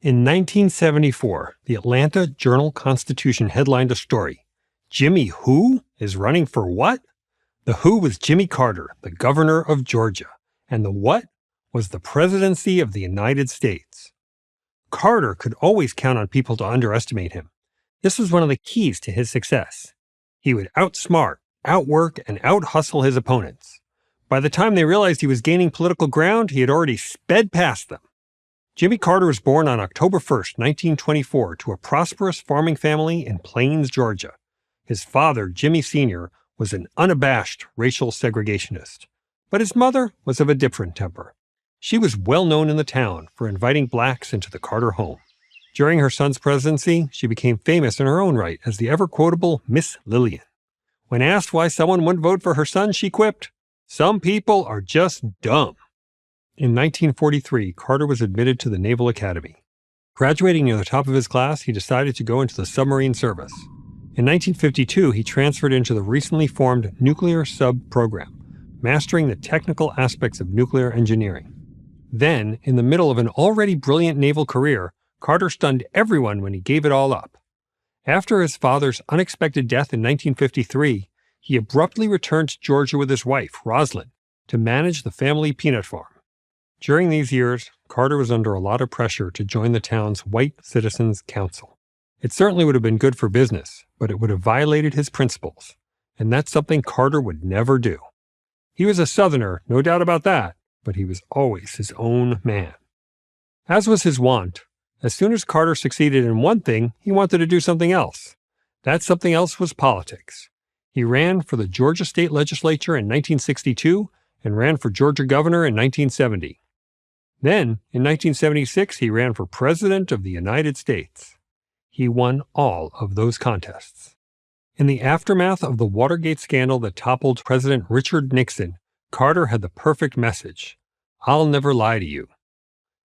In 1974, the Atlanta Journal-Constitution headlined a story, "Jimmy Who is running for what?" The who was Jimmy Carter, the governor of Georgia, and the what was the presidency of the United States. Carter could always count on people to underestimate him. This was one of the keys to his success. He would outsmart, outwork, and out-hustle his opponents. By the time they realized he was gaining political ground, he had already sped past them. Jimmy Carter was born on October 1st, 1924, to a prosperous farming family in Plains, Georgia. His father, Jimmy Sr., was an unabashed racial segregationist, but his mother was of a different temper. She was well known in the town for inviting blacks into the Carter home. During her son's presidency, she became famous in her own right as the ever-quotable Miss Lillian. When asked why someone wouldn't vote for her son, she quipped, "Some people are just dumb." In 1943, Carter was admitted to the Naval Academy. Graduating near the top of his class, he decided to go into the submarine service. In 1952, he transferred into the recently formed Nuclear Sub Program, mastering the technical aspects of nuclear engineering. Then, in the middle of an already brilliant naval career, Carter stunned everyone when he gave it all up. After his father's unexpected death in 1953, he abruptly returned to Georgia with his wife, Rosalind, to manage the family peanut farm. During these years, Carter was under a lot of pressure to join the town's White Citizens Council. It certainly would have been good for business, but it would have violated his principles, and that's something Carter would never do. He was a Southerner, no doubt about that, but he was always his own man. As was his wont, as soon as Carter succeeded in one thing, he wanted to do something else. That something else was politics. He ran for the Georgia State Legislature in 1962 and ran for Georgia governor in 1970. Then, in 1976, he ran for President of the United States. He won all of those contests. In the aftermath of the Watergate scandal that toppled President Richard Nixon, Carter had the perfect message: "I'll never lie to you."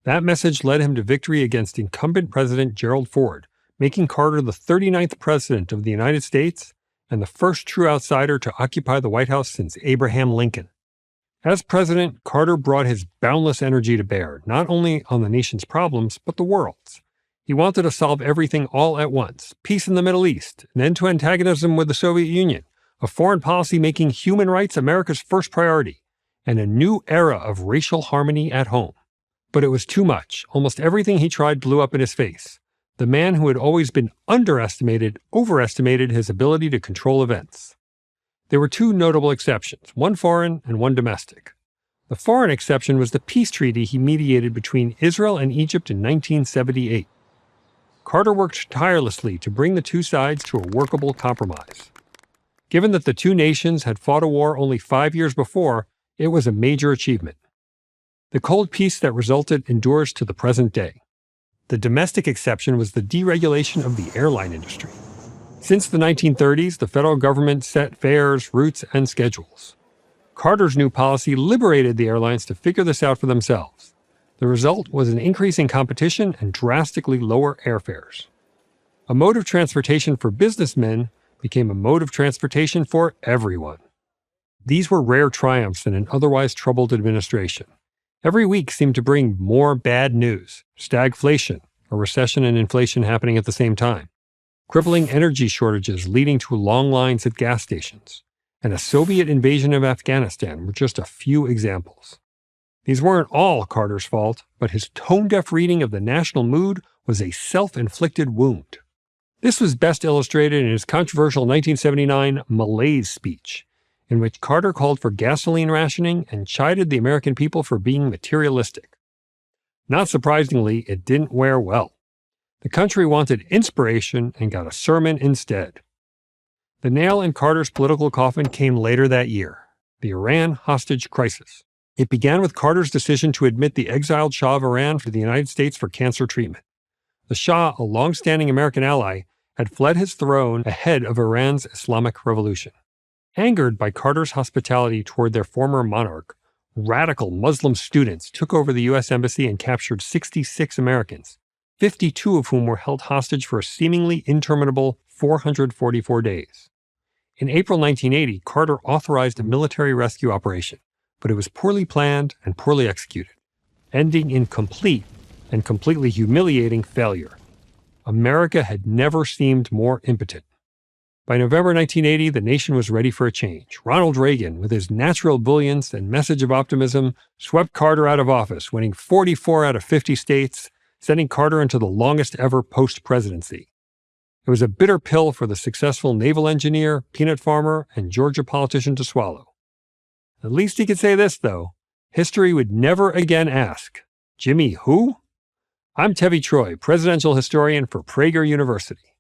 That message led him to victory against incumbent President Gerald Ford, making Carter the 39th President of the United States and the first true outsider to occupy the White House since Abraham Lincoln. As president, Carter brought his boundless energy to bear, not only on the nation's problems, but the world's. He wanted to solve everything all at once: peace in the Middle East, an end to antagonism with the Soviet Union, a foreign policy making human rights America's first priority, and a new era of racial harmony at home. But it was too much. Almost everything he tried blew up in his face. The man who had always been underestimated overestimated his ability to control events. There were two notable exceptions, one foreign and one domestic. The foreign exception was the peace treaty he mediated between Israel and Egypt in 1978. Carter worked tirelessly to bring the two sides to a workable compromise. Given that the two nations had fought a war only 5 years before, it was a major achievement. The cold peace that resulted endures to the present day. The domestic exception was the deregulation of the airline industry. Since the 1930s, the federal government set fares, routes, and schedules. Carter's new policy liberated the airlines to figure this out for themselves. The result was an increase in competition and drastically lower airfares. A mode of transportation for businessmen became a mode of transportation for everyone. These were rare triumphs in an otherwise troubled administration. Every week seemed to bring more bad news: stagflation, a recession and inflation happening at the same time, crippling energy shortages leading to long lines at gas stations, and a Soviet invasion of Afghanistan were just a few examples. These weren't all Carter's fault, but his tone-deaf reading of the national mood was a self-inflicted wound. This was best illustrated in his controversial 1979 Malaise speech, in which Carter called for gasoline rationing and chided the American people for being materialistic. Not surprisingly, it didn't wear well. The country wanted inspiration and got a sermon instead. The nail in Carter's political coffin came later that year: the Iran hostage crisis. It began with Carter's decision to admit the exiled Shah of Iran to the United States for cancer treatment. The Shah, a long-standing American ally, had fled his throne ahead of Iran's Islamic Revolution. Angered by Carter's hospitality toward their former monarch, radical Muslim students took over the U.S. Embassy and captured 66 Americans, 52 of whom were held hostage for a seemingly interminable 444 days. In April 1980, Carter authorized a military rescue operation, but it was poorly planned and poorly executed, ending in complete, and completely humiliating failure. America had never seemed more impotent. By November 1980, the nation was ready for a change. Ronald Reagan, with his natural brilliance and message of optimism, swept Carter out of office, winning 44 out of 50 states, sending Carter into the longest ever post-presidency. It was a bitter pill for the successful naval engineer, peanut farmer, and Georgia politician to swallow. At least he could say this, though. History would never again ask, Jimmy who? I'm Tevi Troy, presidential historian for Prager University.